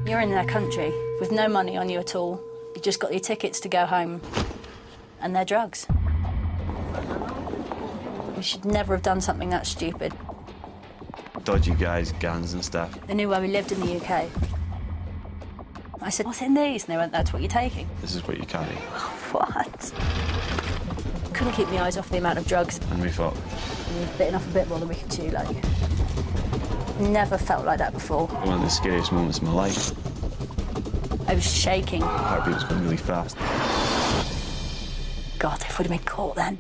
You're in their country with no money on you at all. You just got your tickets to go home, and they're drugs. We should never have done something that stupid. Dodgy guys, guns and stuff. They knew where we lived in the UK. I said, what's in these? And they went, that's what you're taking. This is what you carry. What? Couldn't keep my eyes off the amount of drugs. And we thought... We'd bitten off a bit more than we could chew, like. Never felt like that before. One of the scariest moments of my life. I was shaking. My heartbeat was going really fast. God, if we'd have been caught then.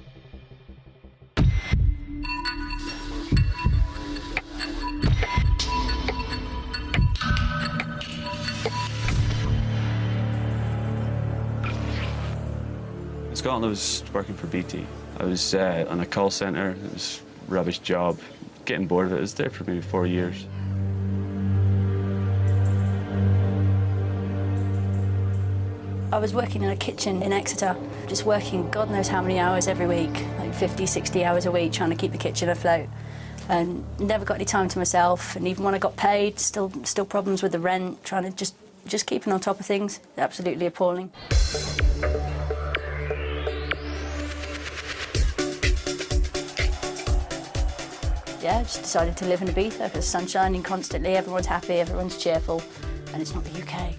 In Scotland, I was working for BT. I was on a call centre. It was a rubbish job. Getting bored of it. I was there for maybe 4 years. I was working in a kitchen in Exeter, just working God knows how many hours every week, like 50, 60 hours a week, trying to keep the kitchen afloat. And never got any time to myself, and even when I got paid, still problems with the rent, trying to just keeping on top of things. Absolutely appalling. Yeah, I just decided to live in Ibiza because the sun's shining constantly, everyone's happy, everyone's cheerful, and it's not the UK.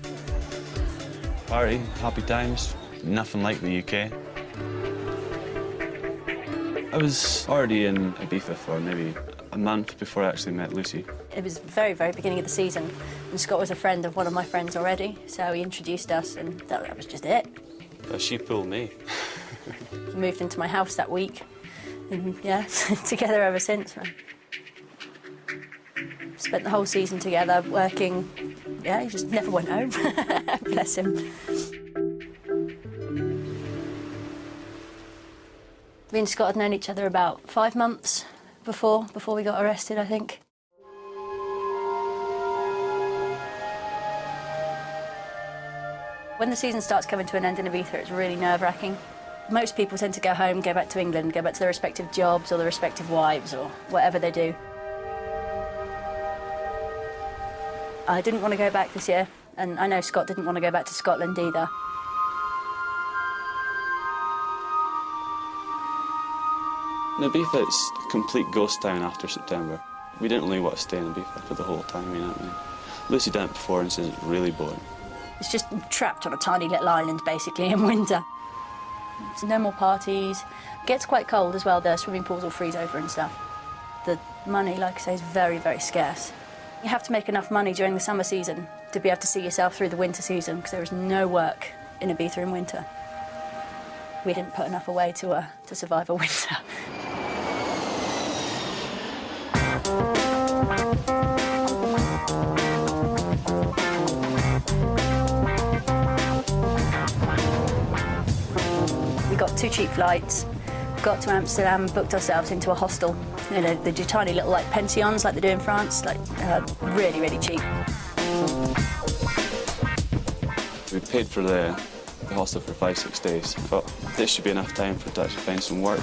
Party, happy times, nothing like the UK. I was already in Ibiza for maybe a month before I actually met Lucy. It was the very, very beginning of the season, and Scott was a friend of one of my friends already, so he introduced us, and that was just it. She pulled me. He moved into my house that week, and yeah, together ever since. Spent the whole season together, working. Yeah, he just never went home. Bless him. Me and Scott had known each other about 5 months before we got arrested, I think. When the season starts coming to an end in Ibiza, it's really nerve-wracking. Most people tend to go home, go back to England, go back to their respective jobs or their respective wives or whatever they do. I didn't want to go back this year, and I know Scott didn't want to go back to Scotland either. In Ibiza, it's a complete ghost town after September. We didn't really want to stay in Ibiza for the whole time, you know what I mean? Lucy done it before and says it's really boring. It's just trapped on a tiny little island, basically, in winter. So no more parties. It gets quite cold as well, the swimming pools will freeze over and stuff. The money, like I say, is very, very scarce. You have to make enough money during the summer season to be able to see yourself through the winter season, because there is no work in Ibiza in winter. We didn't put enough away to survive a winter. We got 2 cheap flights, got to Amsterdam, booked ourselves into a hostel. You know, they do tiny little like pensions like they do in France, like really, really cheap. We paid for the hostel for 5-6 days. I thought this should be enough time for it to actually find some work.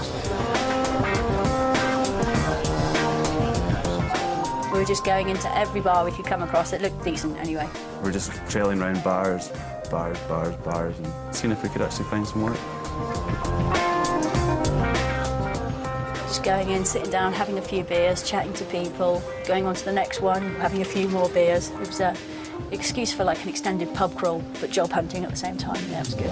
We were just going into every bar we could come across. It looked decent anyway. We were just trailing around bars, and seeing if we could actually find some work. Just going in, sitting down, having a few beers, chatting to people, going on to the next one, having a few more beers. It was an excuse for like an extended pub crawl, but job hunting at the same time. Yeah, it was good.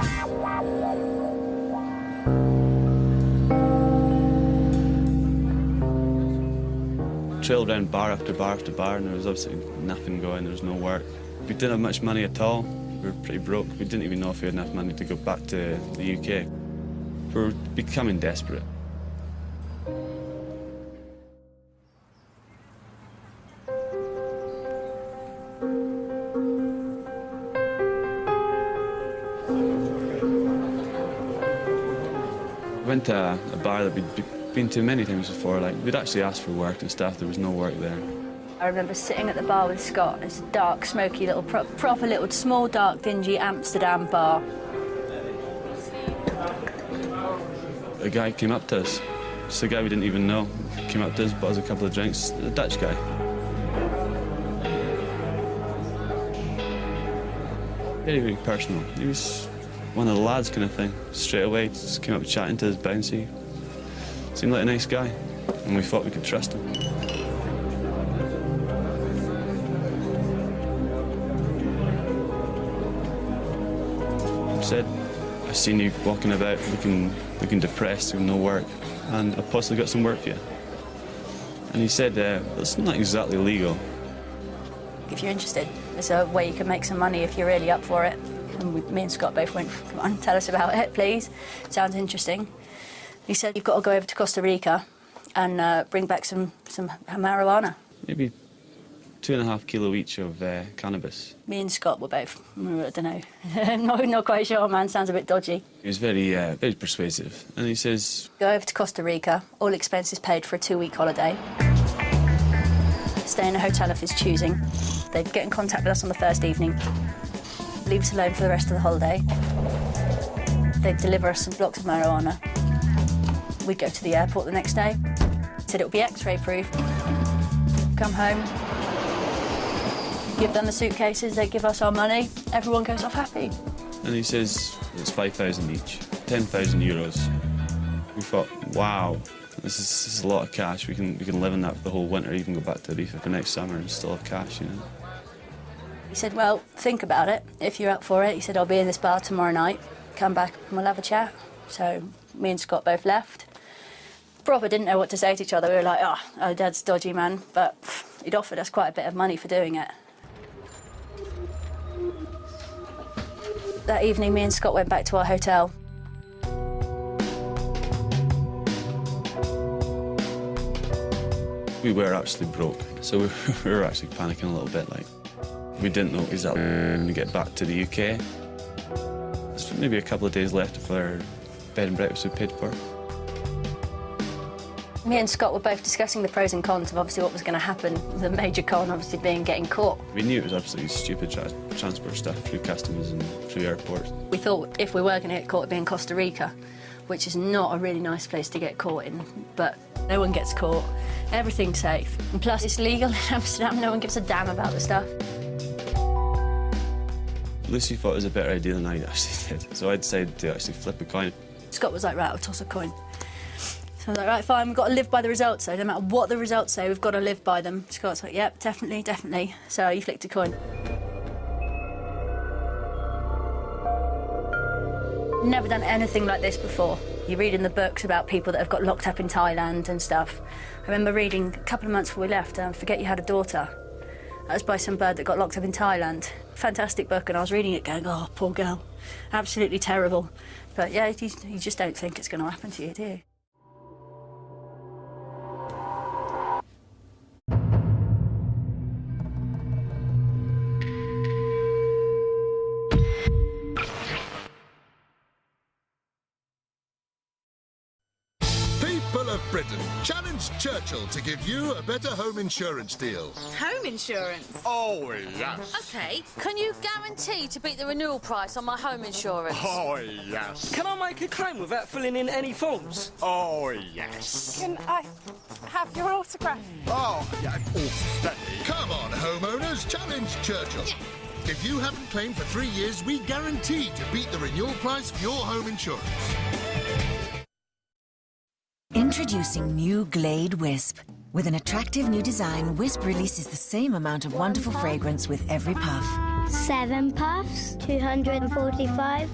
Trailed around bar after bar after bar, and there was absolutely nothing going, there was no work. We didn't have much money at all. We were pretty broke. We didn't even know if we had enough money to go back to the UK. We were becoming desperate. We went to a bar that we'd been to many times before. Like, we'd actually asked for work and stuff. There was no work there. I remember sitting at the bar with Scott. It's a dark, smoky little, proper little, small, dark, dingy Amsterdam bar. A guy came up to us. It's a guy we didn't even know. Came up to us, bought us a couple of drinks. A Dutch guy. Very, very personal. He was one of the lads kind of thing. Straight away, just came up chatting to his bouncy. Seemed like a nice guy, and we thought we could trust him. He said, "I've seen you walking about looking depressed with no work, and I've possibly got some work for you." And he said, it's not exactly legal. If you're interested, there's a way you can make some money if you're really up for it. And me and Scott both went, "Come on, tell us about it, please. Sounds interesting." He said, "You've got to go over to Costa Rica and bring back some marijuana." Maybe 2.5 kilos each of cannabis. Me and Scott were both, I don't know, not quite sure, man, sounds a bit dodgy. He was very, very persuasive, and he says, "Go over to Costa Rica, all expenses paid for a 2-week holiday. Stay in a hotel of his choosing. They'd get in contact with us on the first evening, leave us alone for the rest of the holiday. They'd deliver us some blocks of marijuana. We'd go to the airport the next day. Said it would be X-ray proof. Come home, give them the suitcases, they give us our money, everyone goes off happy." And he says, it's 5,000 each, 10,000 euros. We thought, wow, this is a lot of cash. We can live on that for the whole winter, even go back to Ibiza for next summer and still have cash, you know. He said, "Well, think about it, if you're up for it." He said, "I'll be in this bar tomorrow night, come back and we'll have a chat." So me and Scott both left. Proper didn't know what to say to each other. We were like, oh, Dad's dodgy, man. But he'd offered us quite a bit of money for doing it. That evening, me and Scott went back to our hotel. We were actually broke, so we were actually panicking a little bit. Like, we didn't know exactly when we get back to the UK. There's maybe a couple of days left of our bed and breakfast we paid for. Me and Scott were both discussing the pros and cons of obviously what was going to happen. The major con obviously being getting caught. We knew it was absolutely stupid to transport stuff through customs and through airports. We thought if we were going to get caught, it'd be in Costa Rica, which is not a really nice place to get caught in. But no one gets caught. Everything's safe. And plus, it's legal in Amsterdam. No one gives a damn about the stuff. Lucy thought it was a better idea than I actually did, so I decided to actually flip a coin. Scott was like, "Right, I'll toss a coin." So I was like, "Right, fine, we've got to live by the results, so no matter what the results say, we've got to live by them." Scott's like, "Yep, definitely, definitely." So he flicked a coin. Never done anything like this before. You read in the books about people that have got locked up in Thailand and stuff. I remember reading a couple of months before we left, Forget You Had a Daughter. That was by some bird that got locked up in Thailand. Fantastic book, and I was reading it going, oh, poor girl. Absolutely terrible. But yeah, you just don't think it's going to happen to you, do you? People of Britain, challenge Churchill to give you a better home insurance deal. Home insurance? Oh, yes. OK, can you guarantee to beat the renewal price on my home insurance? Oh, yes. Can I make a claim without filling in any forms? Oh, yes. Can I have your autograph? Oh, yeah, all steady. Come on, homeowners, challenge Churchill. Yes. If you haven't claimed for 3 years, we guarantee to beat the renewal price for your home insurance. Introducing new Glade Wisp. With an attractive new design, Wisp releases the same amount of wonderful fragrance with every puff. 7 puffs, 245,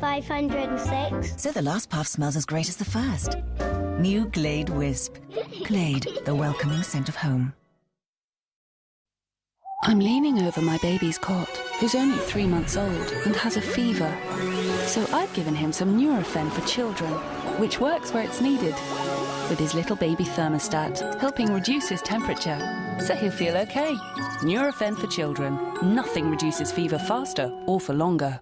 506. So the last puff smells as great as the first. New Glade Wisp. Glade, the welcoming scent of home. I'm leaning over my baby's cot, who's only 3 months old and has a fever. So I've given him some Nurofen for children, which works where it's needed, with his little baby thermostat, helping reduce his temperature, so he'll feel okay. Nurofen for children. Nothing reduces fever faster or for longer.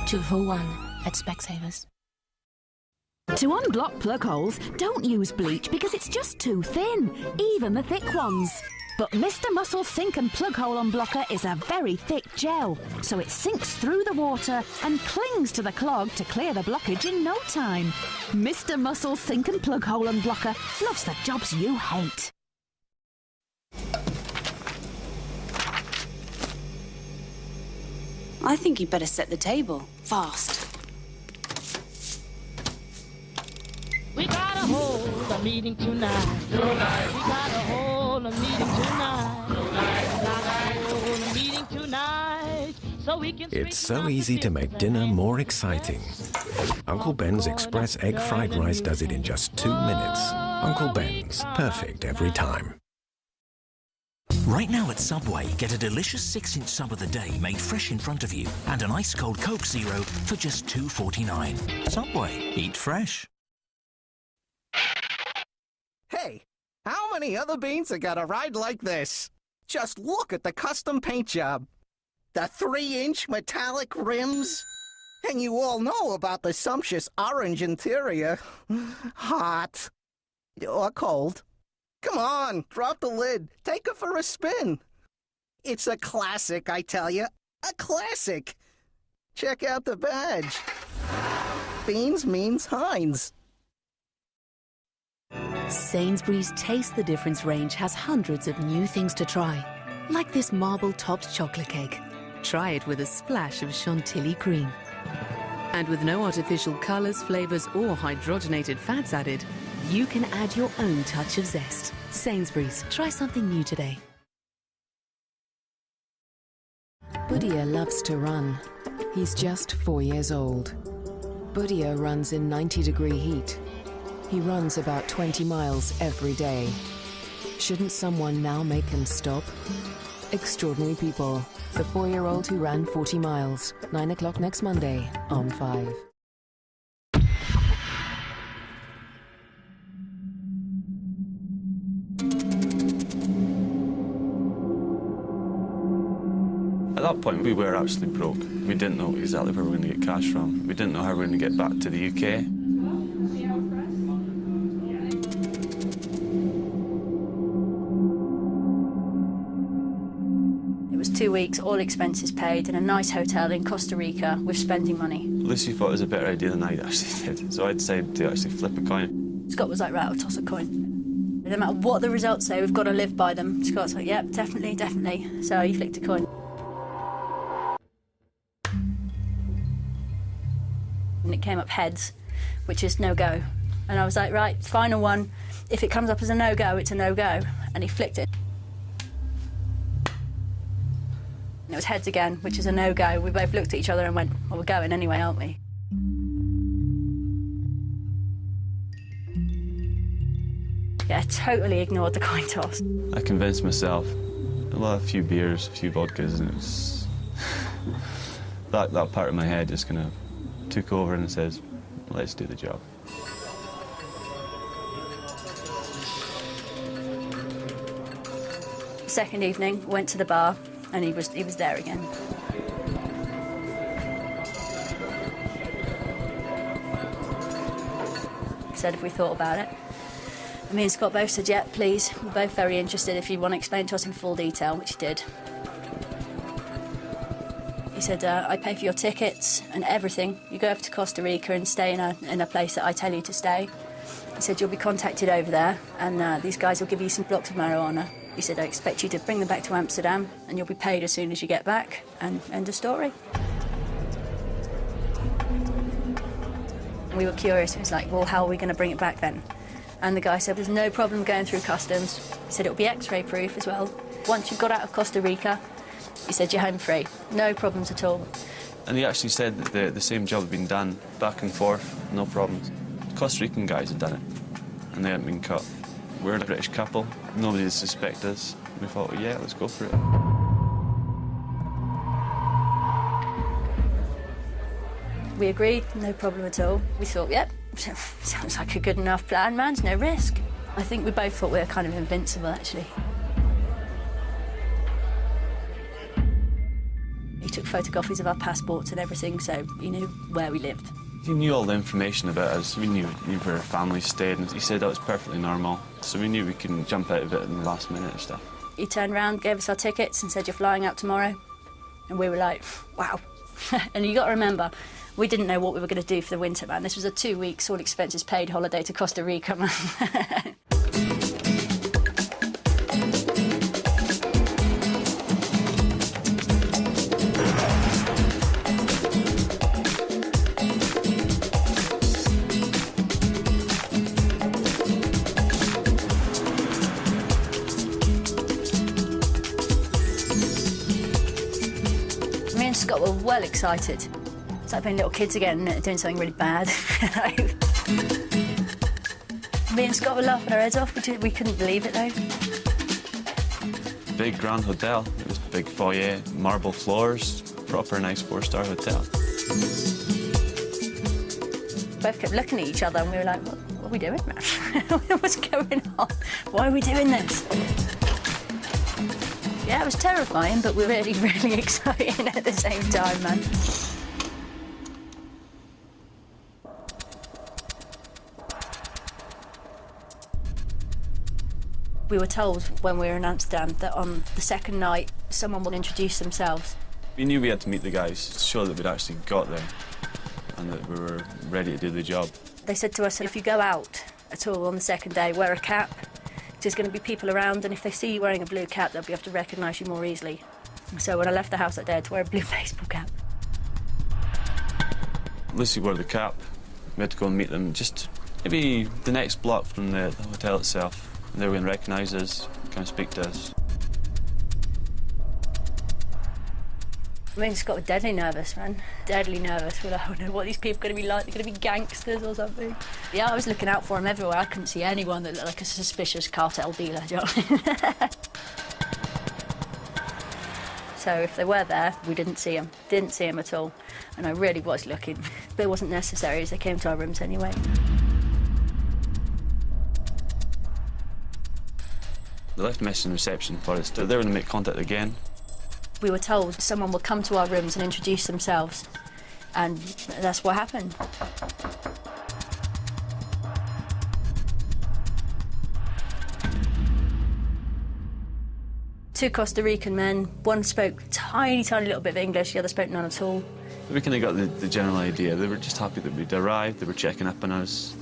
Two for one. at Specsavers. To unblock plug holes, don't use bleach because it's just too thin, even the thick ones. But Mr. Muscle's Sink and Plug Hole Unblocker is a very thick gel, so it sinks through the water and clings to the clog to clear the blockage in no time. Mr. Muscle's Sink and Plug Hole Unblocker loves the jobs you hate. I think you'd better set the table. Fast. We gotta hold a meeting tonight. We gotta hold a meeting tonight. We gotta hold a meeting tonight. So we can. It's so easy to make dinner more exciting. Uncle Ben's Express Egg Fried Rice does it in just 2 minutes. Uncle Ben's, perfect every time. Right now at Subway, get a delicious 6-inch sub of the day made fresh in front of you and an ice-cold Coke Zero for just $2.49. Subway, eat fresh. Hey, how many other beans have got a ride like this? Just look at the custom paint job. The 3-inch metallic rims. And you all know about the sumptuous orange interior. Hot. Or cold. Come on, drop the lid. Take it for a spin. It's a classic, I tell you. A classic. Check out the badge. Beans means Heinz. Sainsbury's Taste the Difference range has hundreds of new things to try, like this marble-topped chocolate cake. Try it with a splash of chantilly cream. And with no artificial colours, flavours or hydrogenated fats added, you can add your own touch of zest. Sainsbury's, try something new today. Budia loves to run. He's just 4 years old. Budia runs in 90-degree heat. He runs about 20 miles every day. Shouldn't someone now make him stop? Extraordinary People, the 4-year-old who ran 40 miles. 9 o'clock next Monday on 5. At that point, we were actually broke. We didn't know exactly where we were going to get cash from. We didn't know how we were going to get back to the UK. It was 2 weeks, all expenses paid, in a nice hotel in Costa Rica with spending money. Lucy thought it was a better idea than I actually did, so I decided to actually flip a coin. Scott was like, right, I'll toss a coin. No matter what the results say, we've got to live by them. Scott's like, yep, definitely, definitely. So he flicked a coin. And it came up heads, which is no-go. And I was like, right, final one. If it comes up as a no-go, it's a no-go. And he flicked it. And it was heads again, which is a no-go. We both looked at each other and went, well, we're going anyway, aren't we? Yeah, totally ignored the coin toss. I convinced myself, well, a few beers, a few vodkas, and it was... that part of my head just kind of took over and says, let's do the job. Second evening, went to the bar, and he was there again. Said if we thought about it. And me and Scott both said, yeah, please. We're both very interested if you want to explain to us in full detail, which he did. He said, I pay for your tickets and everything. You go over to Costa Rica and stay in a place that I tell you to stay. He said, you'll be contacted over there, and these guys will give you some blocks of marijuana. He said, I expect you to bring them back to Amsterdam, and you'll be paid as soon as you get back, and end of story. We were curious. He was like, well, how are we going to bring it back then? And the guy said, there's no problem going through customs. He said, it'll be X-ray proof as well. Once you've got out of Costa Rica, he said, you're home free. No problems at all. And he actually said that the same job had been done back and forth, no problems. The Costa Rican guys had done it, and they hadn't been caught. We're a British couple. Nobody would suspect us. We thought, well, yeah, let's go for it. We agreed, no problem at all. We thought, yep, sounds like a good enough plan, man, no risk. I think we both thought we were kind of invincible, actually. He took photocopies of our passports and everything, so he knew where we lived. He knew all the information about us. We knew where our family stayed, and he said that was perfectly normal. So we knew we couldn't jump out of it in the last minute or stuff. He turned around, gave us our tickets and said, "You're flying out tomorrow." And we were like, wow. And you got to remember, we didn't know what we were going to do for the winter, man. This was a 2-week, all expenses paid holiday to Costa Rica, man. Me and Scott were well excited. It's like being little kids again, doing something really bad. Me and Scott were laughing our heads off. We couldn't believe it, though. Big grand hotel. It was big foyer, marble floors, proper nice 4-star hotel. Both kept looking at each other and we were like, what are we doing, man? What's going on? Why are we doing this? Yeah, it was terrifying, but really, really exciting at the same time, man. We were told when we were in Amsterdam that on the second night, someone would introduce themselves. We knew we had to meet the guys to show that we'd actually got there and that we were ready to do the job. They said to us, if you go out at all on the second day, wear a cap. There's going to be people around, and if they see you wearing a blue cap, they'll be able to recognise you more easily. So when I left the house that day, I had to wear a blue baseball cap. Lucy wore the cap. We had to go and meet them just maybe the next block from the hotel itself. And they were going to recognise us, kind of speak to us. Me and Scott were deadly nervous, man. Deadly nervous. We're like, oh no, what are these people going to be like? They're going to be gangsters or something. Yeah, I was looking out for them everywhere. I couldn't see anyone that looked like a suspicious cartel dealer, do you know what I mean? So if they were there, we didn't see them. Didn't see them at all. And I really was looking. But it wasn't necessary as they came to our rooms anyway. They left a message in reception for us. They were going to make contact again. We were told someone would come to our rooms and introduce themselves, and that's what happened. Two Costa Rican men. One spoke tiny little bit of English, the other spoke none at all. We kind of got the general idea. They were just happy that we'd arrived. They were checking up on us.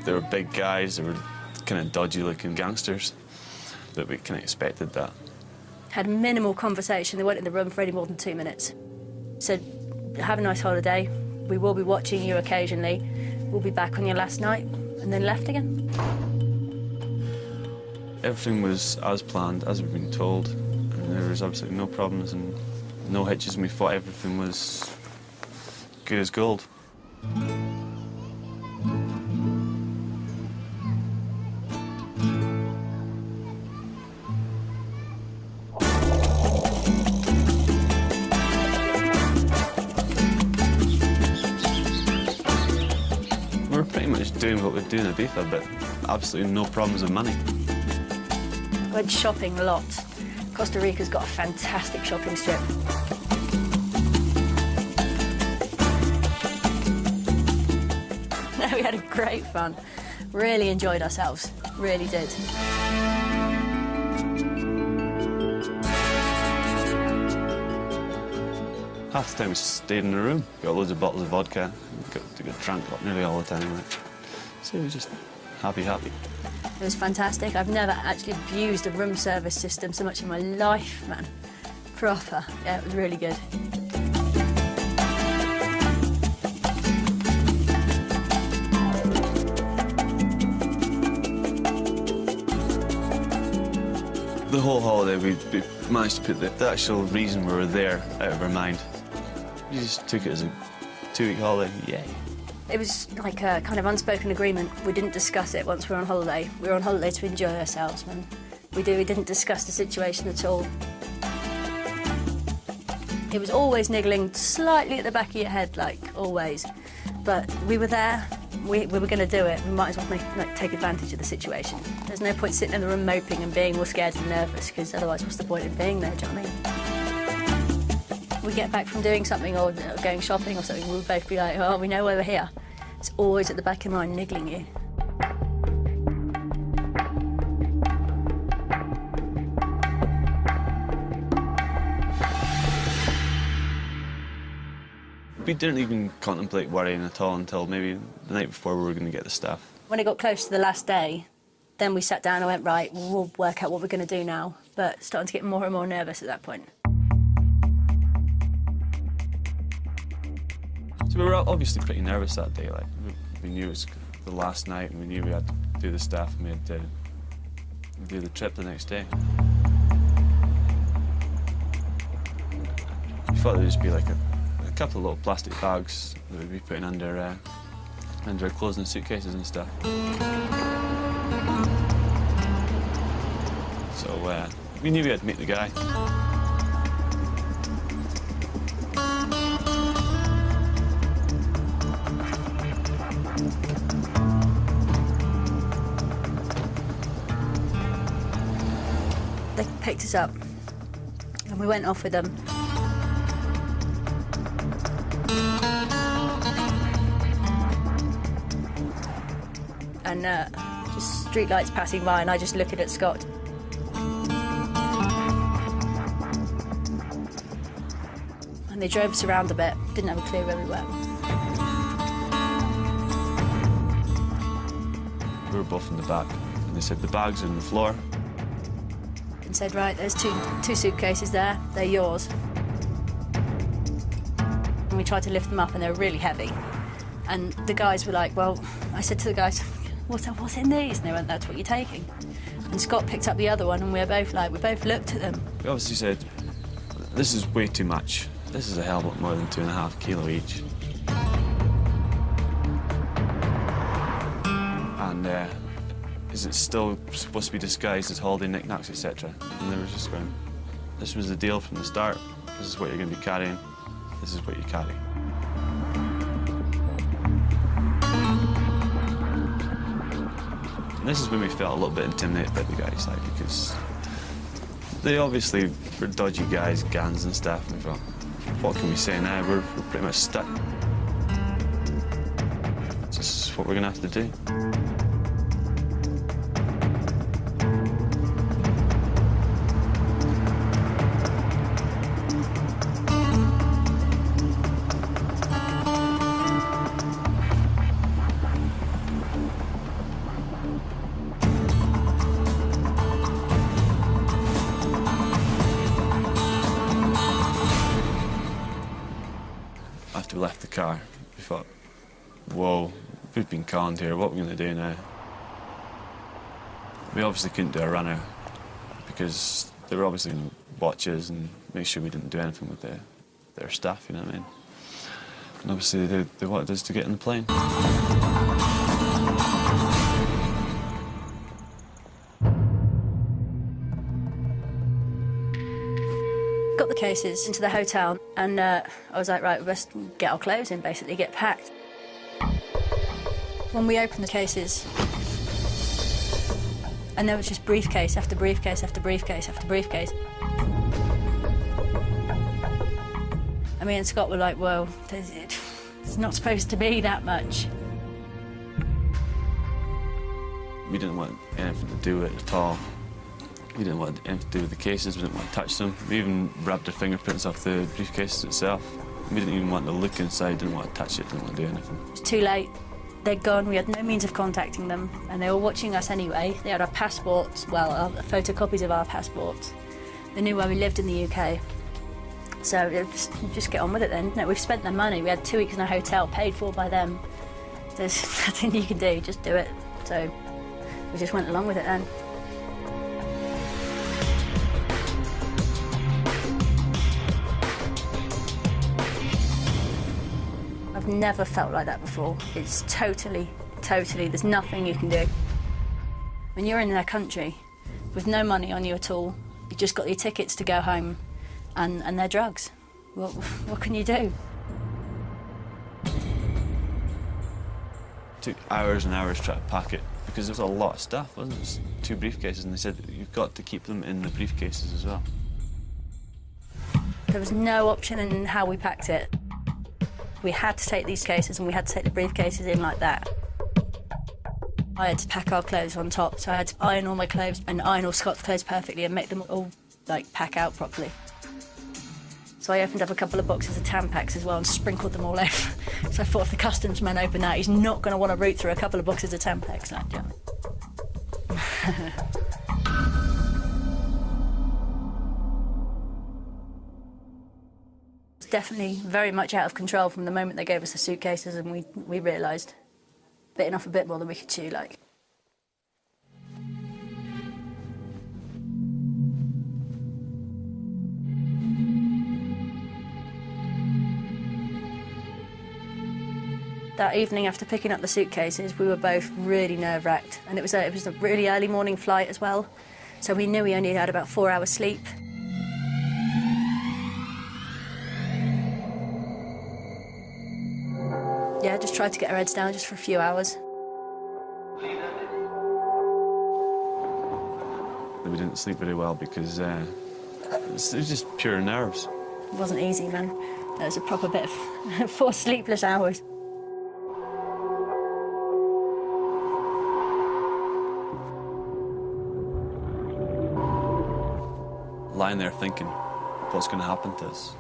They were big guys. They were kind of dodgy-looking gangsters. But we kind of expected that. Had minimal conversation. They weren't in the room for any more than 2 minutes. Said, have a nice holiday. We will be watching you occasionally. We'll be back on your last night. And then left again. Everything was as planned, as we've been told. And there was absolutely no problems and no hitches, and we thought everything was good as gold. We're pretty much doing what we do in Ibiza, but absolutely no problems with money. We went shopping a lot. Costa Rica's got a fantastic shopping strip. No, we had a great fun. Really enjoyed ourselves. Really did. Half the time we stayed in the room, got loads of bottles of vodka, got drunk nearly all the time. Like. So it was just happy. It was fantastic. I've never actually abused a room service system so much in my life, man. Proper. Yeah, it was really good. The whole holiday, we managed to put the actual reason we were there out of our mind. We just took it as a 2-week holiday, yay. It was like a kind of unspoken agreement. We didn't discuss it once we were on holiday. We were on holiday to enjoy ourselves, man. We didn't discuss the situation at all. It was always niggling slightly at the back of your head, like, always. But we were there, we were going to do it. We might as well take advantage of the situation. There's no point sitting in the room moping and being all scared and nervous, because otherwise what's the point in being there, do you know what I mean? We get back from doing something or going shopping or something, we'll both be like, oh, we know why we're here. It's always at the back of my mind, niggling you. We didn't even contemplate worrying at all until maybe the night before we were going to get the stuff. When it got close to the last day, then we sat down and went, right, we'll work out what we're going to do now. But starting to get more and more nervous at that point. So we were obviously pretty nervous that day. Like, we knew it was the last night, and we knew we had to do the stuff, and we had to do the trip the next day. We thought there'd just be like a couple of little plastic bags that we'd be putting under our clothes and suitcases and stuff. So we knew we had to meet the guy. They picked us up and we went off with them. And just street lights passing by, and I just looking at Scott. And they drove us around a bit, didn't have a clue where we were. We were both in the back, and they said the bags are on the floor. And said, right, there's two suitcases there, they're yours. And we tried to lift them up, and they were really heavy. And the guys were like, well, I said to the guys, what's in these? And they went, that's what you're taking. And Scott picked up the other one, and we both looked at them. We obviously said, this is way too much. This is a hell of a lot more than 2.5 kilo each. And is it still supposed to be disguised as holiday knickknacks, etc.? And they were just going, this was the deal from the start. This is what you're going to be carrying. This is what you carry. And this is when we felt a little bit intimidated by the guys, like, because they obviously were dodgy guys, gangs and stuff, and we thought, what can we say now? We're pretty much stuck. This is what we're going to have to do. After we left the car, we thought, whoa, we've been conned here, what are we going to do now? We obviously couldn't do a runner because they were obviously going to watch us and make sure we didn't do anything with their stuff, you know what I mean? And obviously they wanted us to get in the plane. Got the cases into the hotel, and I was like, right, we best get our clothes in, basically, get packed. When we opened the cases, and there was just briefcase after briefcase after briefcase after briefcase. And me and Scott were like, well, it's not supposed to be that much. We didn't want anything to do with it at all. We didn't want anything to do with the cases, we didn't want to touch them. We even rubbed our fingerprints off the briefcases itself. We didn't even want to look inside, didn't want to touch it, didn't want to do anything. It was too late. They'd gone, we had no means of contacting them, and they were watching us anyway. They had our passports, well, photocopies of our passports. They knew where we lived in the UK. So just get on with it then. No, we've spent their money. We had 2 weeks in a hotel paid for by them. There's nothing you can do, just do it. So we just went along with it then. I've never felt like that before. It's totally, there's nothing you can do. When you're in their country, with no money on you at all, you've just got your tickets to go home and their drugs. What can you do? It took hours and hours trying to pack it, because there was a lot of stuff, wasn't it? It was 2 briefcases, and they said you've got to keep them in the briefcases as well. There was no option in how we packed it. We had to take these cases and we had to take the briefcases in like that. I had to pack our clothes on top, so I had to iron all my clothes and iron all Scott's clothes perfectly and make them all, like, pack out properly. So I opened up a couple of boxes of Tampax as well and sprinkled them all over. So I thought if the customs man opened that, he's not going to want to root through a couple of boxes of Tampax. Like, yeah. It's definitely very much out of control from the moment they gave us the suitcases and we realised bitten off a bit more than we could chew, like. That evening after picking up the suitcases, we were both really nerve-wracked, and it was a really early morning flight as well, so we knew we only had about 4 hours sleep. Yeah, just tried to get our heads down just for a few hours. We didn't sleep very well because it was just pure nerves. It wasn't easy, man. It was a proper bit of 4 sleepless hours. Lying there thinking, what's going to happen to us?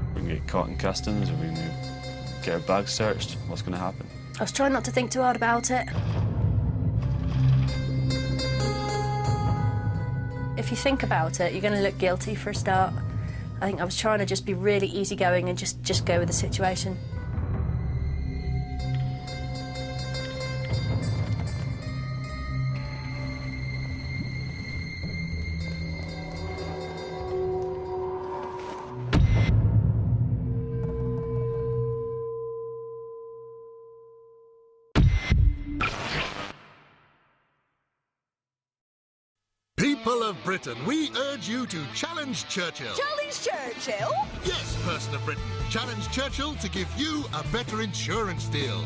We're going to get caught in customs, or we're going to get our bags searched. What's going to happen? I was trying not to think too hard about it. If you think about it, you're going to look guilty for a start. I think I was trying to just be really easygoing and just go with the situation. People of Britain, we urge you to challenge Churchill. Challenge Churchill? Yes, person of Britain. Challenge Churchill to give you a better insurance deal.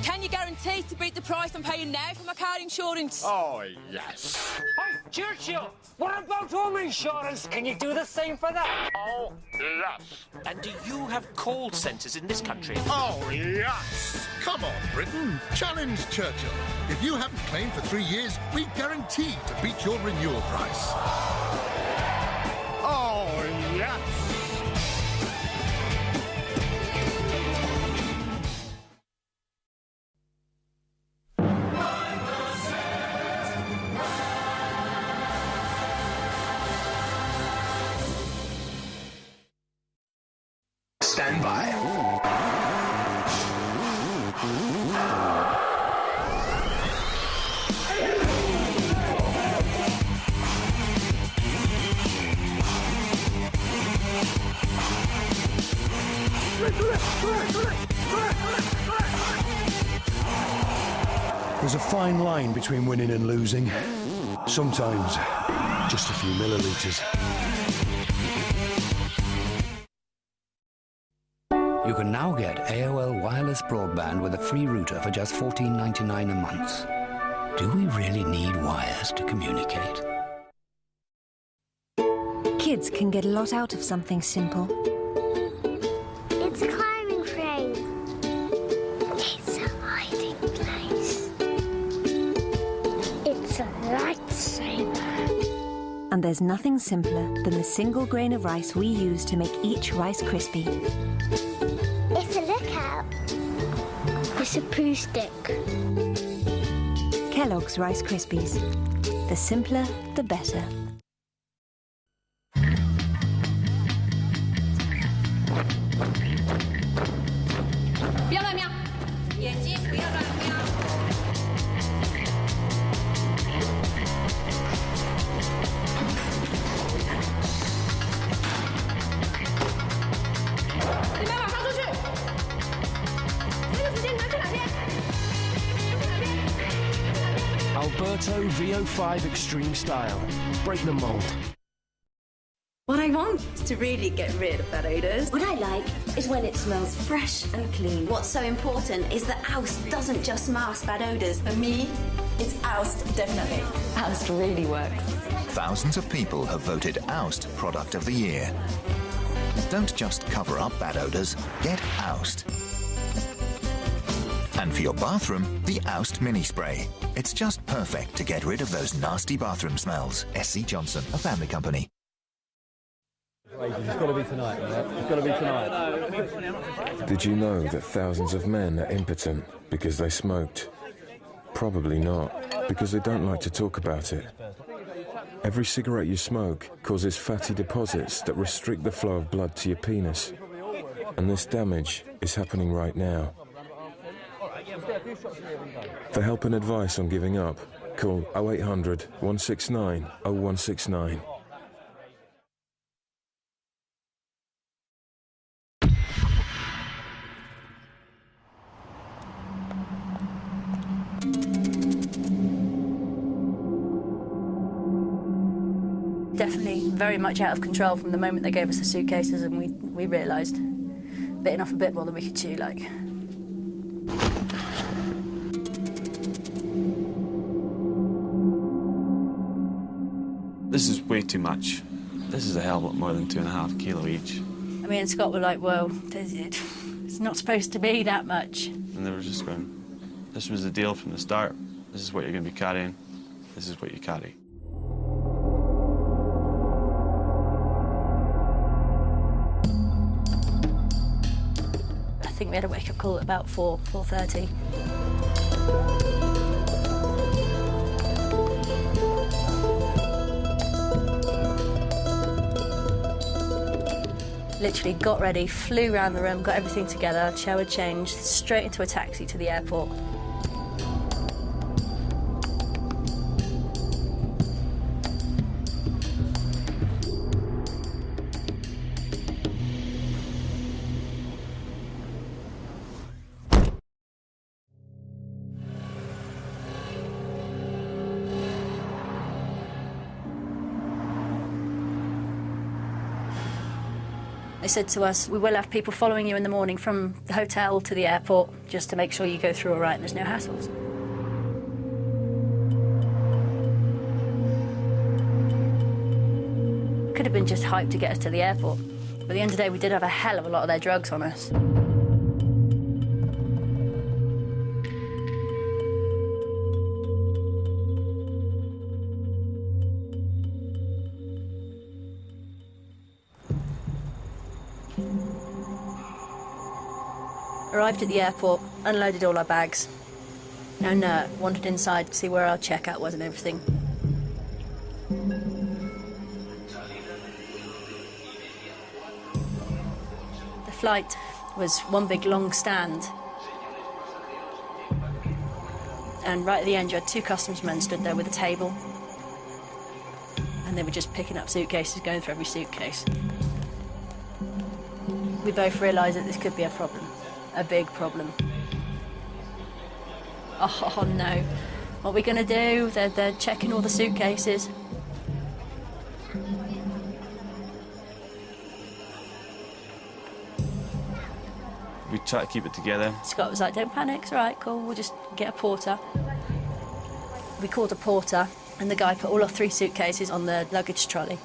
Can you guarantee to beat the price I'm paying now for my car insurance? Oh, yes. Hey, Churchill, what about home insurance? Can you do the same for that? Oh, yes. And do you have call centres in this country? Oh, yes. Come on, Britain. Challenge Churchill. If you haven't claimed for 3 years, we guarantee to beat your renewal price. Oh, yes. Stand by. There's a fine line between winning and losing. Sometimes, just a few millilitres. You can now get AOL wireless broadband with a free router for just $14.99 a month. Do we really need wires to communicate? Kids can get a lot out of something simple. It's a climbing frame. It's a hiding place. It's a lightsaber. And there's nothing simpler than the single grain of rice we use to make each Rice Krispie. It's a lookout. It's a poo stick. Kellogg's Rice Krispies. The simpler, the better. Alberto VO5 Extreme Style. Break the mold. What I want is to really get rid of bad odours. What I like is when it smells fresh and clean. What's so important is that House doesn't just mask bad odours. For me, It's Oust, definitely. Oust really works. Thousands of people have voted Oust Product of the Year. Don't just cover up bad odours, get Oust. And for your bathroom, the Oust Mini Spray. It's just perfect to get rid of those nasty bathroom smells. SC Johnson, a family company. It's got to be tonight, right? It's got to be tonight. Did you know that thousands of men are impotent because they smoked? Probably not, because they don't like to talk about it. Every cigarette you smoke causes fatty deposits that restrict the flow of blood to your penis. And this damage is happening right now. For help and advice on giving up, call 0800 169 0169. Definitely very much out of control from the moment they gave us the suitcases, and we realised bitten off a bit more than we could chew, like. This is way too much. This is a hell of a lot more than 2.5 kilo each. I mean, Scott were like, well, it's not supposed to be that much. And they were just going, this was the deal from the start. This is what you're going to be carrying. This is what you carry. I think we had a wake-up call at about 4:30. Literally got ready, flew around the room, got everything together, showered, changed, straight into a taxi to the airport. They said to us, we will have people following you in the morning from the hotel to the airport, just to make sure you go through all right and there's no hassles. Could have been just hyped to get us to the airport. But at the end of the day, we did have a hell of a lot of their drugs on us. Arrived at the airport, unloaded all our bags, and wandered inside to see where our checkout was and everything. The flight was one big long stand, and right at the end you had two customs men stood there with a table, and they were just picking up suitcases, going through every suitcase. We both realised that this could be a problem. A big problem. Oh no, what are we going to do? They're checking all the suitcases. We try to keep it together. Scott was like, don't panic, it's all right, cool, we'll just get a porter. We called a porter, and the guy put all our 3 suitcases on the luggage trolley.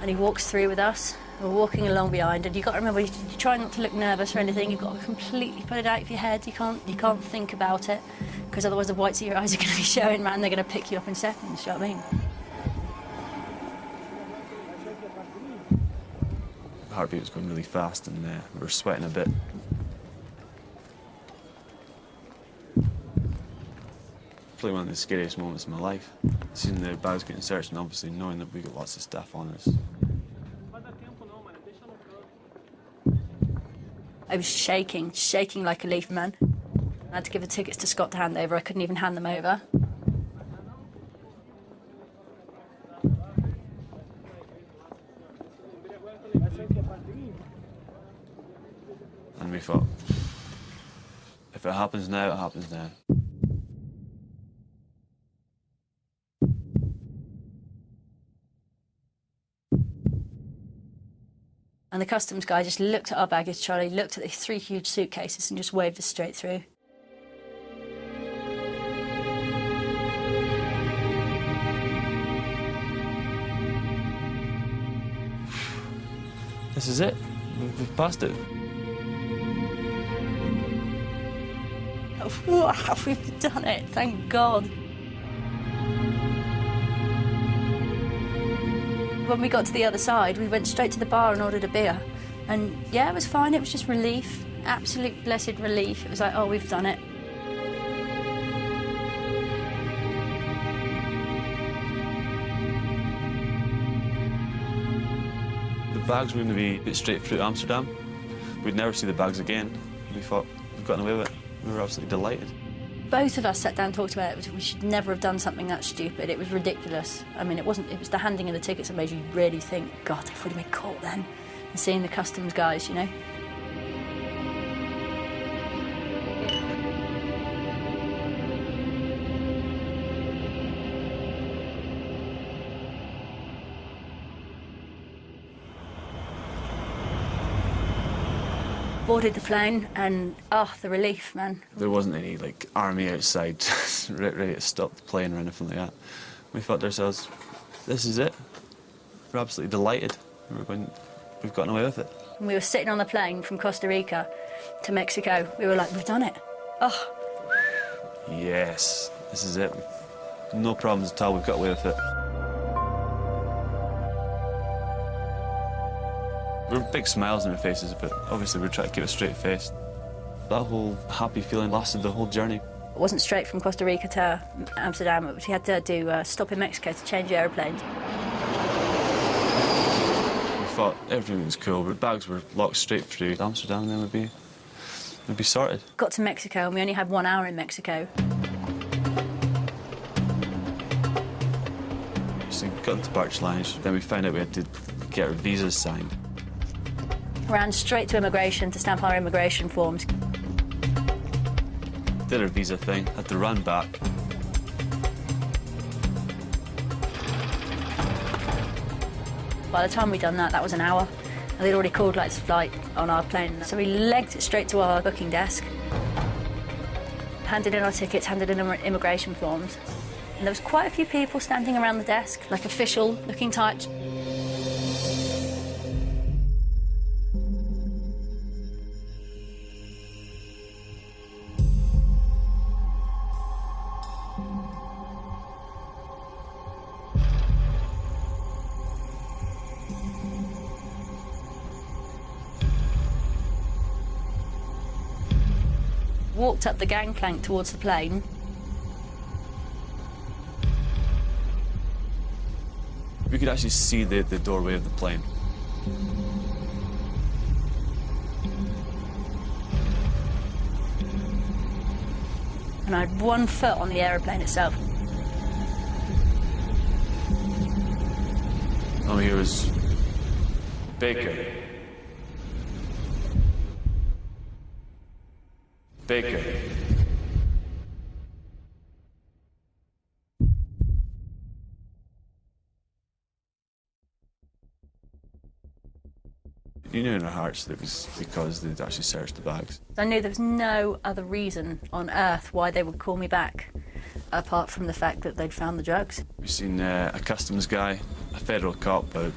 And he walks through with us. We're walking along behind, and you've got to remember, you try not to look nervous or anything. You've got to completely put it out of your head. You can't think about it, because otherwise the whites of your eyes are going to be showing, man. They're going to pick you up in seconds. Do you know what I mean? The heartbeat was going really fast, and we were sweating a bit. Probably one of the scariest moments of my life. Seeing the bags getting searched, and obviously knowing that we got lots of stuff on us. I was shaking like a leaf, man. I had to give the tickets to Scott to hand over. I couldn't even hand them over. And we thought, if it happens now, it happens now. And the customs guy just looked at our baggage trolley, looked at the 3 huge suitcases and just waved us straight through. This is it. We've passed it. Wow, we've done it, thank God. When we got to the other side, we went straight to the bar and ordered a beer. And yeah, it was fine, it was just relief, absolute blessed relief. It was like, oh, we've done it. The bags were going to be put straight through Amsterdam. We'd never see the bags again. We thought, we've gotten away with it. We were absolutely delighted. Both of us sat down and talked about it. We should never have done something that stupid. It was ridiculous. I mean, it was the handing of the tickets that made you really think, God, if we'd have been caught then. And seeing the customs guys, you know. Boarded the plane and, oh, the relief, man. There wasn't any, like, army outside ready to stop the plane or anything like that. We thought to ourselves, this is it. We're absolutely delighted. We've gotten away with it. And we were sitting on the plane from Costa Rica to Mexico. We were like, we've done it. Oh. Yes, this is it. No problems at all. We've got away with it. There were big smiles on our faces, but obviously we were trying to keep a straight face. That whole happy feeling lasted the whole journey. It wasn't straight from Costa Rica to Amsterdam. We had to do a stop in Mexico to change aeroplanes. We thought everything was cool, but bags were locked straight through Amsterdam, and then we'd be sorted. Got to Mexico, and we only had 1 hour in Mexico. So we got into Barge Lounge, then we found out we had to get our visas signed. Ran straight to immigration to stamp our immigration forms. Did our visa thing, had to run back. By the time we'd done that, that was an hour. And they'd already called like flight on our plane. So we legged it straight to our booking desk, handed in our tickets, handed in our immigration forms. And there was quite a few people standing around the desk, like official-looking types. Walked up the gangplank towards the plane. We could actually see the doorway of the plane. And I had 1 foot on the aeroplane itself. All I hear was Baker. Baker. You knew in our hearts that it was because they'd actually searched the bags. I knew there was no other reason on earth why they would call me back, apart from the fact that they'd found the drugs. We've seen a customs guy, a federal cop, a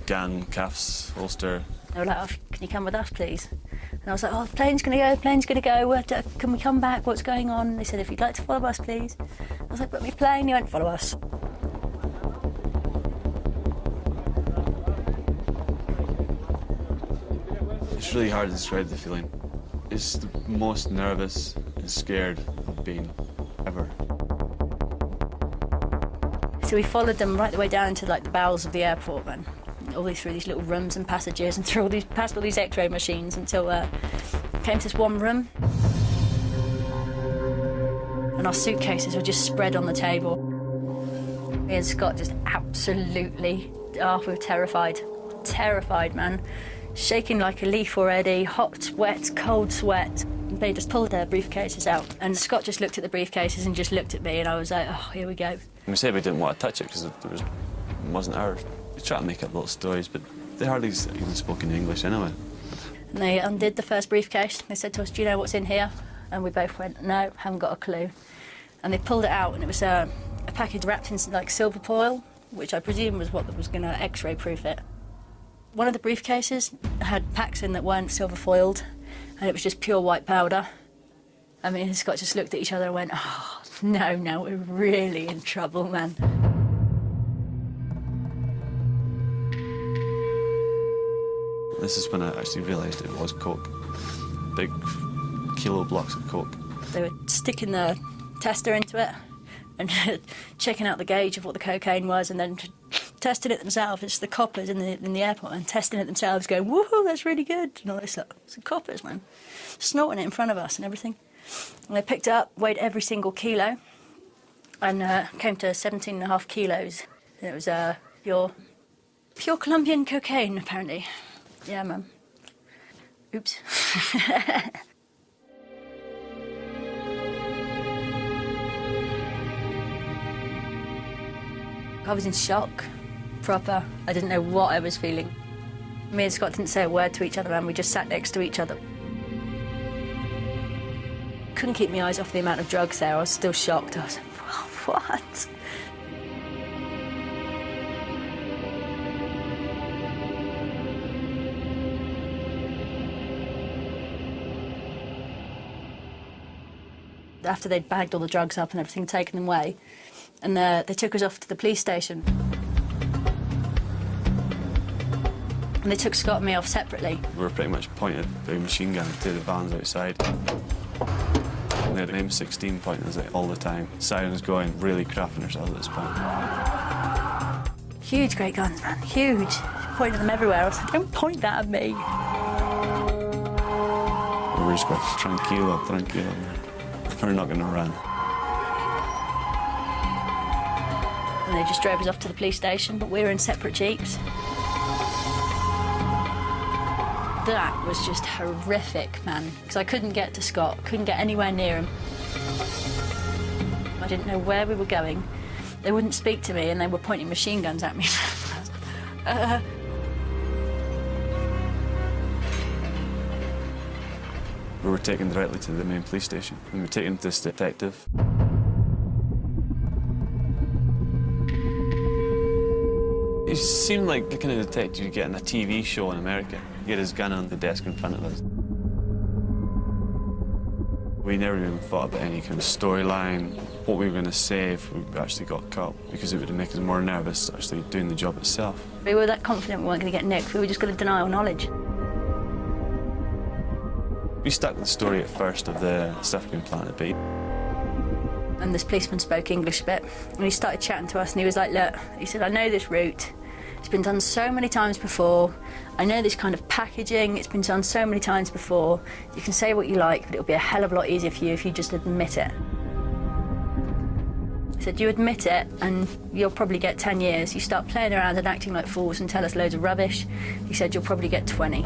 gun, cuffs, holster. They were like, oh, can you come with us, please? And I was like, oh, the plane's going to go, can we come back, what's going on? They said, if you'd like to follow us, please. I was like, but my plane, you won't follow us. It's really hard to describe the feeling. It's the most nervous and scared I've been ever. So we followed them right the way down to like the bowels of the airport, then. All the way through these little rooms and passages and through past all these X-ray machines until came to this one room. And our suitcases were just spread on the table. Me and Scott just absolutely, we were terrified. Terrified, man. Shaking like a leaf already, hot sweat, cold sweat. They just pulled their briefcases out. And Scott just looked at the briefcases and just looked at me, and I was like, oh, here we go. We said we didn't want to touch it because it wasn't ours. We tried to make up little stories, but They hardly even spoke in English anyway. And they undid the first briefcase. They said to us, "Do you know what's in here?" And we both went, "No, haven't got a clue." And they pulled it out, and it was a package wrapped in like silver foil, which I presume was what was going to X-ray proof it. One of the briefcases had packs in that weren't silver foiled, and it was just pure white powder. I mean, Scott just looked at each other and went, "Oh, no, we're really in trouble, man." This is when I actually realised it was coke. Big kilo blocks of coke. They were sticking the tester into it and checking out the gauge of what the cocaine was, and then testing it themselves. It's the coppers in the airport, and testing it themselves, going, "Woohoo, that's really good," and all this stuff. It's the coppers, man. Snorting it in front of us and everything. And they picked it up, weighed every single kilo, and came to 17.5 kilos. And it was pure Colombian cocaine, apparently. Yeah, man. Oops. I was in shock, proper. I didn't know what I was feeling. Me and Scott didn't say a word to each other, and we just sat next to each other. Couldn't keep my eyes off the amount of drugs there. I was still shocked. I was like, what? After they'd bagged all the drugs up and everything, taken them away, and they took us off to the police station. And they took Scott and me off separately. We were pretty much pointed by a machine gun to the vans outside. And they had an M16 pointing us at all the time. Sirens going, really crapping ourselves at this point. Huge great guns, man, huge. Pointed them everywhere. I was like, "Don't point that at me." We were just going, tranquilo. We're not going to run. And they just drove us off to the police station, but we were in separate jeeps. That was just horrific, man, because I couldn't get to Scott, couldn't get anywhere near him. I didn't know where we were going. They wouldn't speak to me, and they were pointing machine guns at me. We were taken directly to the main police station, and we were taken to this detective. He seemed like the kind of detective you get in a TV show in America. He had his gun on the desk in front of us. We never even thought about any kind of storyline, what we were going to say if we actually got caught, because it would make us more nervous actually doing the job itself. We were that confident we weren't going to get nicked. We were just going to deny all knowledge. We stuck with the story at first of the stuff being planted bait. And this policeman spoke English a bit, and he started chatting to us, and he was like, "Look," he said, "I know this route. It's been done so many times before. I know this kind of packaging. It's been done so many times before. You can say what you like, but it'll be a hell of a lot easier for you if you just admit it." He said, "You admit it, and you'll probably get 10 years. You start playing around and acting like fools and tell us loads of rubbish." He said, "You'll probably get 20.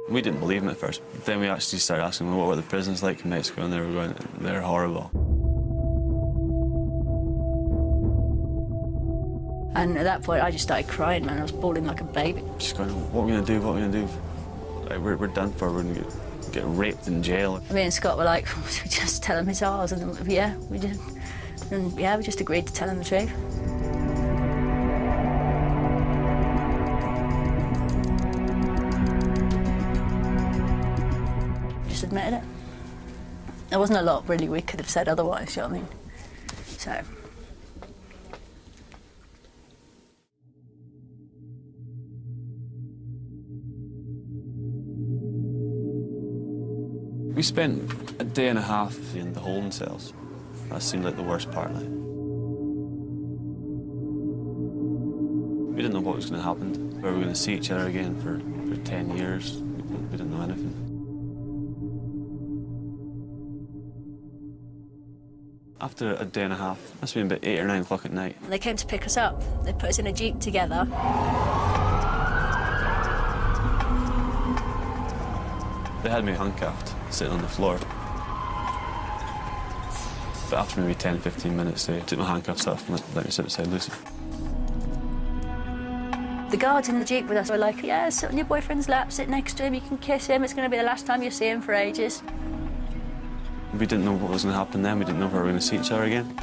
We didn't believe him at first. Then we actually started asking them what were the prisons like in Mexico, and they were going, "They're horrible." And at that point, I just started crying, man. I was bawling like a baby. Just going, "What are we going to do? What are we going to do? Like, we're done for. We're going to get raped in jail." Me and Scott were like, "We just tell him it's ours," and yeah, we did. And yeah, we just agreed to tell him the truth. Just admitted it. There wasn't a lot really we could have said otherwise, you know what I mean? So. We spent a day and a half in the holding cells. That seemed like the worst part of it. We didn't know what was going to happen. Were we going to see each other again for 10 years? We didn't know anything. After a day and a half, it must have been about 8 or 9 o'clock at night. They came to pick us up. They put us in a jeep together. They had me handcuffed, sitting on the floor. But after maybe 10, 15 minutes, they took my handcuffs off and let me sit beside Lucy. The guards in the Jeep with us were like, yeah, sit on your boyfriend's lap, sit next to him, you can kiss him, it's going to be the last time you see him for ages. We didn't know what was going to happen then, we didn't know if we were going to see each other again.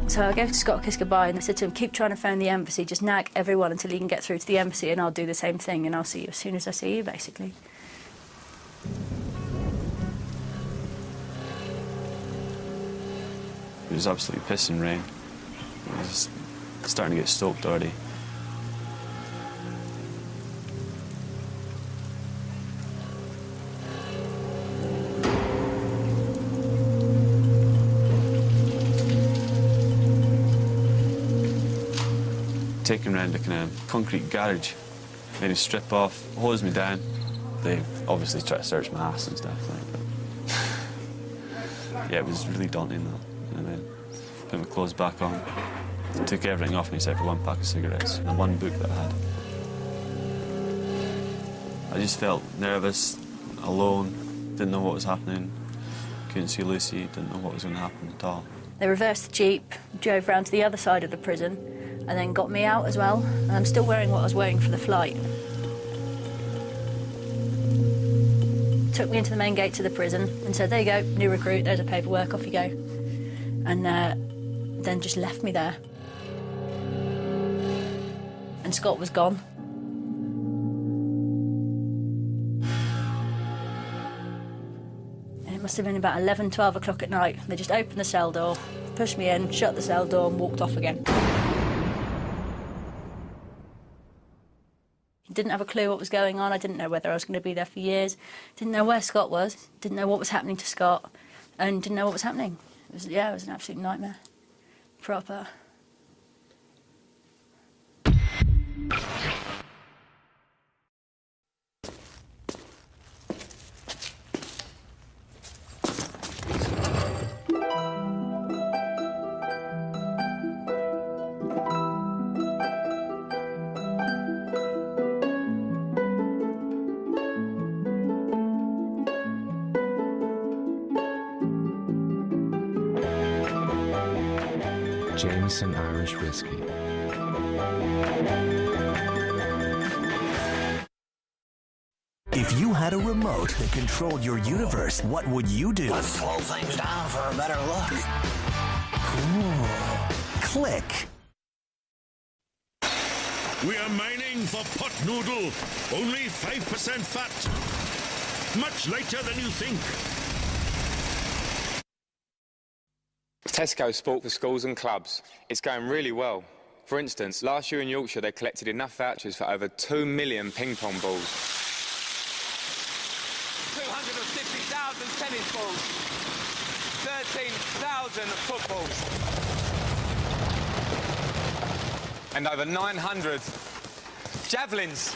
So I gave Scott a kiss goodbye and I said to him, keep trying to phone the embassy, just nag everyone until you can get through to the embassy and I'll do the same thing and I'll see you as soon as I see you, basically. It was absolutely pissing rain. It was starting to get soaked already. Taken round a kind of concrete garage, made me strip off, hosed me down. They obviously tried to search my ass and stuff like that. Yeah, it was really daunting though. And then put my clothes back on, took everything off me except for one pack of cigarettes and one book that I had. I just felt nervous, alone, didn't know what was happening, couldn't see Lucy, didn't know what was going to happen at all. They reversed the Jeep, drove round to the other side of the prison and then got me out as well. And I'm still wearing what I was wearing for the flight. Took me into the main gate to the prison and said, there you go, new recruit, there's the paperwork, off you go. And then just left me there. And Scott was gone. And it must have been about 11, 12 o'clock at night. They just opened the cell door, pushed me in, shut the cell door and walked off again. Didn't have a clue what was going on. I didn't know whether I was going to be there for years. Didn't know where Scott was. Didn't know what was happening to Scott. And didn't know what was happening. It was an absolute nightmare. Proper. Jameson Irish Whiskey. If you had a remote that controlled your universe, what would you do? Let's slow things down for a better look. Cool. Click. We are mining for pot noodle. Only 5% fat. Much lighter than you think. Tesco Sport for schools and clubs. It's going really well. For instance, last year in Yorkshire they collected enough vouchers for over 2 million ping pong balls. 250,000 tennis balls. 13,000 footballs. And over 900 javelins.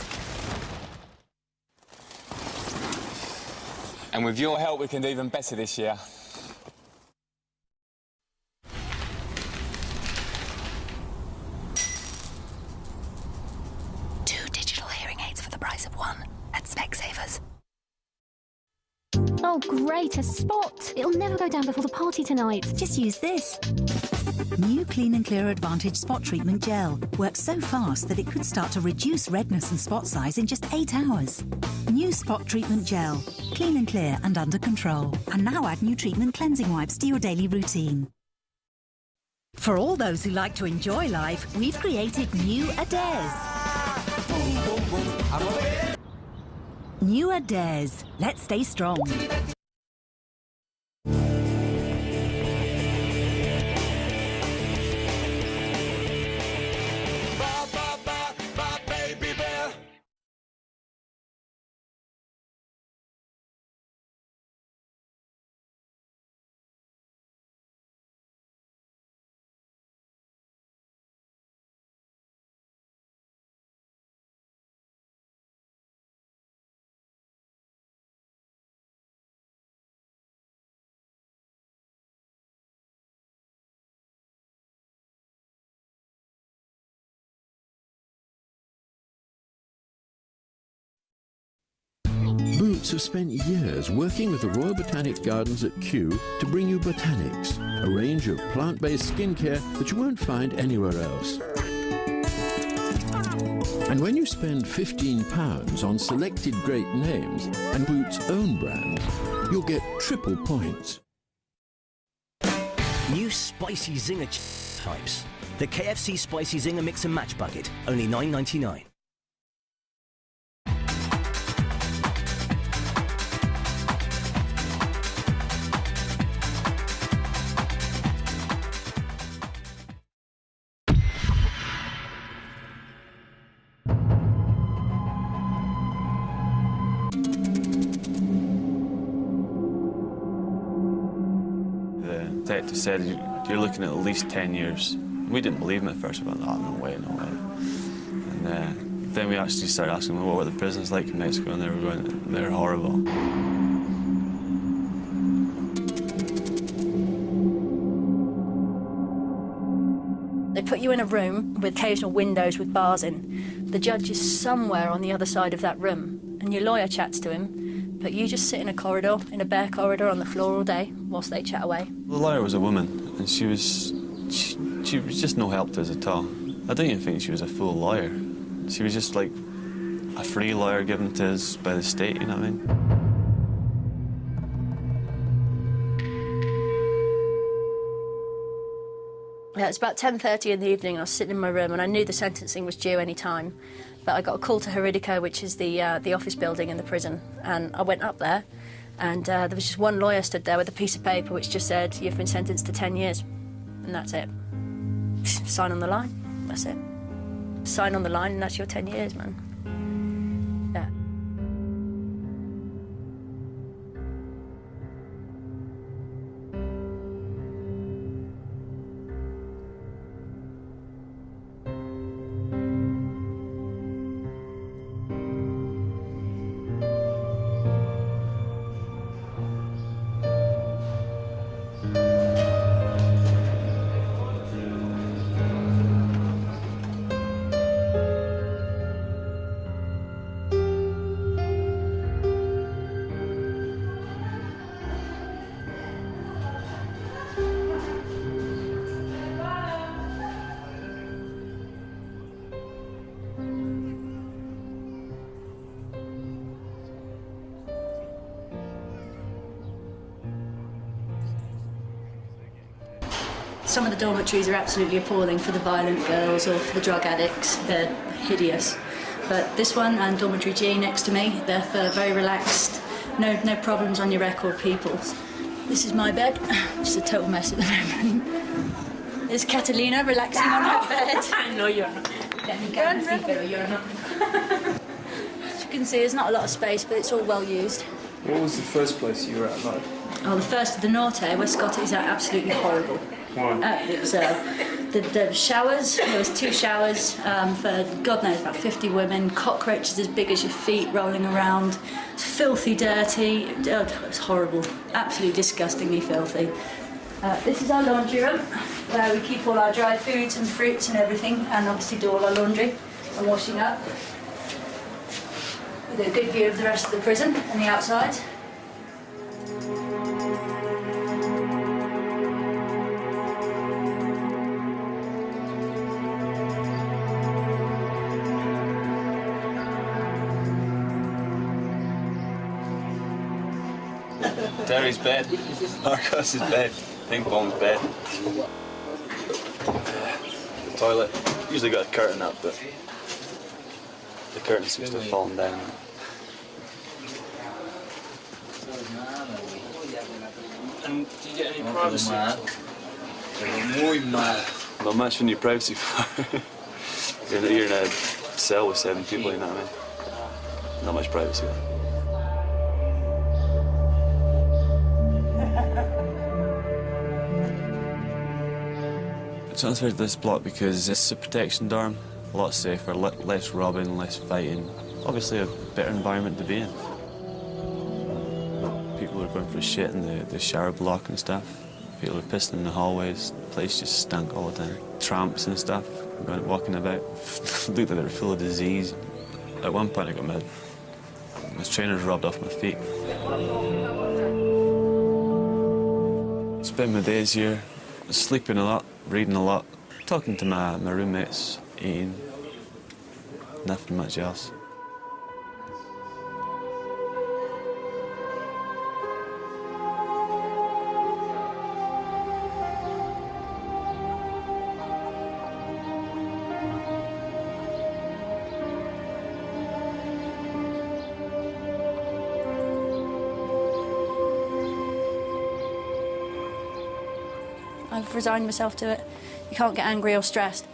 And with your help we can do even better this year. Oh, great, a spot. It'll never go down before the party tonight. Just use this. New Clean & Clear Advantage Spot Treatment Gel works so fast that it could start to reduce redness and spot size in just 8 hours. New Spot Treatment Gel. Clean & Clear and under control. And now add new treatment cleansing wipes to your daily routine. For all those who like to enjoy life, we've created New Adares. New Adares. Let's stay strong. Boots have spent years working with the Royal Botanic Gardens at Kew to bring you Botanics, a range of plant-based skincare that you won't find anywhere else. And when you spend £15 on selected great names and Boots' own brands, you'll get triple points. New spicy zinger types. The KFC Spicy Zinger Mix and Match Bucket, only $9.99. The detective said, you're looking at least 10 years. We didn't believe him at first. We went, oh, no way, no way. And then we actually started asking them, what were the prisons like in Mexico? And they were going, they're horrible. They put you in a room with occasional windows with bars in. The judge is somewhere on the other side of that room, and your lawyer chats to him, but you just sit in a corridor, in a bare corridor on the floor all day, whilst they chat away. The lawyer was a woman, and she was just no help to us at all. I don't even think she was a full lawyer. She was just like a free lawyer given to us by the state, you know what I mean? Yeah, it's about 10:30 in the evening, and I was sitting in my room, and I knew the sentencing was due any time. But I got a call to Juridico, which is the office building in the prison, and I went up there, and there was just one lawyer stood there with a piece of paper which just said, you've been sentenced to 10 years, and that's it. Sign on the line, that's it. Sign on the line, and that's your 10 years, man. Yeah. Some of the dormitories are absolutely appalling for the violent girls or for the drug addicts. They're hideous. But this one and Dormitory G next to me, they're for very relaxed, no problems on your record people. This is my bed. It's a total mess at the moment. There's Catalina relaxing on her bed. No, you're not. You're not. As you can see, there's not a lot of space, but it's all well used. What was the first place you were at, like? Oh, the first of the Norte, where Scott is absolutely horrible. Why? It was the showers. There was 2 showers for God knows about 50 women. Cockroaches as big as your feet rolling around. It's filthy, dirty. It was horrible. Absolutely disgustingly filthy. This is our laundry room, where we keep all our dry foods and fruits and everything, and obviously do all our laundry and washing up. With a good view of the rest of the prison and the outside. Terry's bed, Marcos's bed, Ping Pong's bed. The toilet, usually got a curtain up, but the curtain seems to have fallen down. And do you get any privacy? Not much when you're privacy for. You're in a cell with 7 people, you know what I mean? Not much privacy. I transferred to this block because it's a protection dorm, a lot safer, less robbing, less fighting. Obviously a better environment to be in. People were going for shit in the shower block and stuff. People were pissing in the hallways. The place just stank all the time. Tramps and stuff, walking about, looked like they were full of disease. At one point I got My trainers rubbed off my feet. Spend my days here, sleeping a lot, reading a lot, talking to my roommates, eating, nothing much else. I've resigned myself to it. You can't get angry or stressed.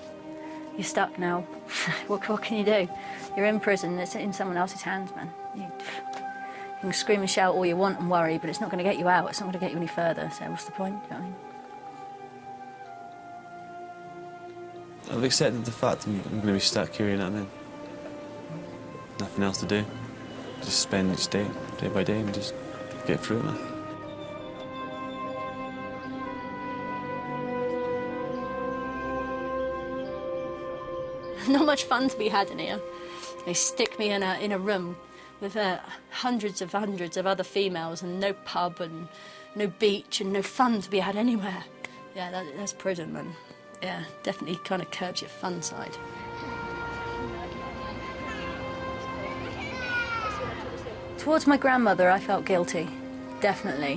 You're stuck now. What can you do? You're in prison, it's in someone else's hands, man. You can scream and shout all you want and worry, but it's not going to get you out, it's not going to get you any further, so what's the point? You know what I mean? I've accepted the fact I'm going to be stuck here, you know what I mean? Nothing else to do. Just spend each day, day by day, and just get through it, man. Not much fun to be had in here. They stick me in a room with hundreds of other females and no pub and no beach and no fun to be had anywhere. Yeah, that's prison, man. Yeah, definitely kind of curbs your fun side. Towards my grandmother, I felt guilty, definitely.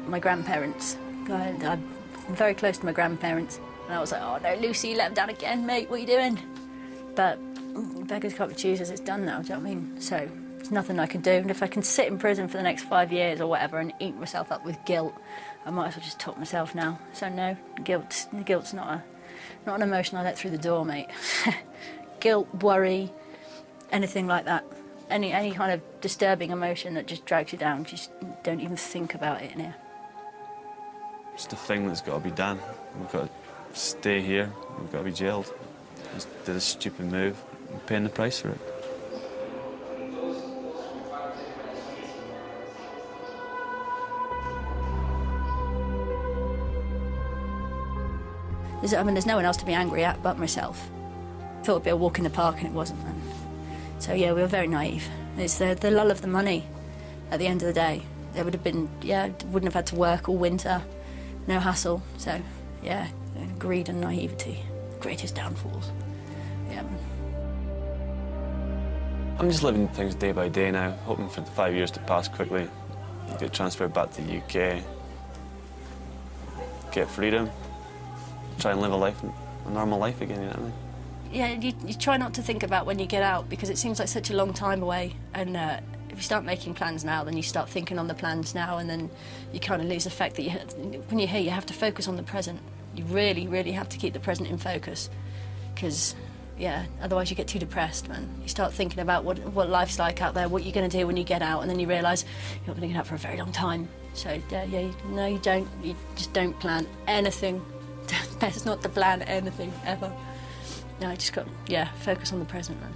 My grandparents, I'm very close to my grandparents. And I was like, oh no, Lucy, you let them down again, mate, what are you doing? But beggars can't be choosers, it's done now, do you know what I mean? So there's nothing I can do. And if I can sit in prison for the next 5 years or whatever and eat myself up with guilt, I might as well just top myself now. So no, guilt's not an emotion I let through the door, mate. Guilt, worry, anything like that. Any kind of disturbing emotion that just drags you down, just don't even think about it in here. It's the thing that's got to be done. We've got to stay here, we've got to be jailed. Just did a stupid move, I'm paying the price for it. There's no one else to be angry at but myself. Thought it'd be a walk in the park and it wasn't. And so yeah, we were very naive. It's the lull of the money at the end of the day. There would have been, wouldn't have had to work all winter, no hassle. So yeah, greed and naivety, greatest downfalls. Yeah. I'm just living things day by day now, hoping for the 5 years to pass quickly, get transferred back to the UK, get freedom, try and live a normal life again, you know what I mean? Yeah, you try not to think about when you get out because it seems like such a long time away, and if you start making plans now, then you start thinking on the plans now, and then you kind of lose the fact that when you're here, you have to focus on the present. You really, really have to keep the present in focus, because, yeah, otherwise you get too depressed, man. You start thinking about what life's like out there, what you're going to do when you get out, and then you realise you're not going to get out for a very long time. So, no, you don't. You just don't plan anything. Best not to plan anything, ever. No, I just got, focus on the present, man.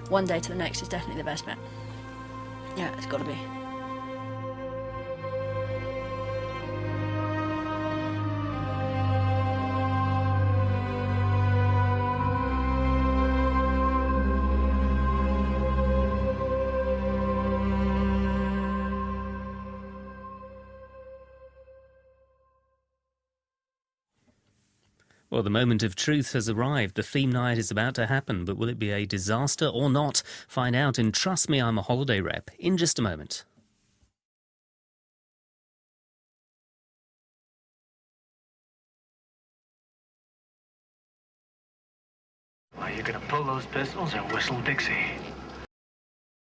One day to the next is definitely the best bet. Yeah, it's got to be. Well, the moment of truth has arrived. The theme night is about to happen, but will it be a disaster or not? Find out in Trust Me, I'm a Holiday Rep in just a moment. Are you going to pull those pistols or whistle Dixie?